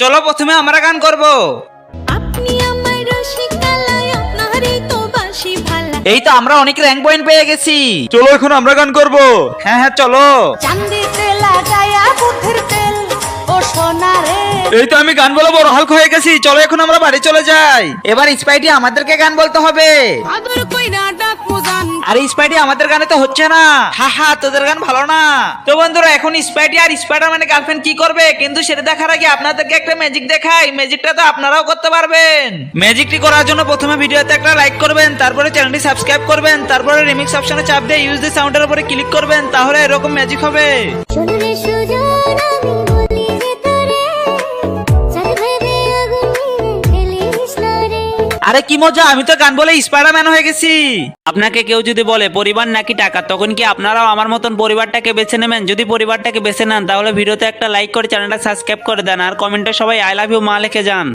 চলো প্রথমে আমরা গান করব। আপনি আমার রসিকালায় আপনারই তো বাঁশি ভালা। এই তো আমরা অনেক র্যাঙ্ক পয়েন্ট পেয়ে গেছি। চলো এখন আমরা গান করব। হ্যাঁ হ্যাঁ চলো। চান্দিতে লাগায়া বুদ্ধের তেল ও সোনা রে। এই তো আমি গান বলে বড় হালকা হয়ে গেছি। চলো এখন আমরা বাড়ি চলে যাই। এবার স্পাইডি আমাদেরকে গান বলতে হবে। আদর কইরা ডাক মুজান। আরে স্পাইডি আমাদের গানে তো হচ্ছে না। হা হা তোদের গান ভালো না। তো বন্ধুরা এখন স্পাইডি আর স্পাইডারম্যানের গার্লফ্রেন্ড কি করবে, কিন্তু সেটা দেখার আগে আপনাদেরকে একটা ম্যাজিক দেখাই। ম্যাজিকটা তো আপনারাও করতে পারবেন। ম্যাজিকটি করার জন্য প্রথমে ভিডিওতে একটা লাইক করবেন, তারপরে চ্যানেলটি সাবস্ক্রাইব করবেন, তারপরে রিমিক্স অপশনে চাপ দিয়ে ইউজ দ্য সাউন্ডের উপরে ক্লিক করবেন, তাহলে এরকম ম্যাজিক হবে। শুনলে সুজন আমি বলি যে তোরে চাঁদ ভেবে আগুন নিয়ে ফেলিস না রে। আরে কি মজা, আমি তো গান বলে স্পাইডারম্যান হয়ে গেছি। আপনাকে কেউ যদি বলে পরিবার নাকি টাকা, তখন কি আপনারাও আমার মতন পরিবারটাকে বেছে নেবেন? যদি পরিবারটাকে বেছে নেন তাহলে ভিডিওতে একটা লাইক করে চ্যানেলটা সাবস্ক্রাইব করে দেন, আর কমেন্টে সবাই আই লাভ ইউ মা লিখে যান।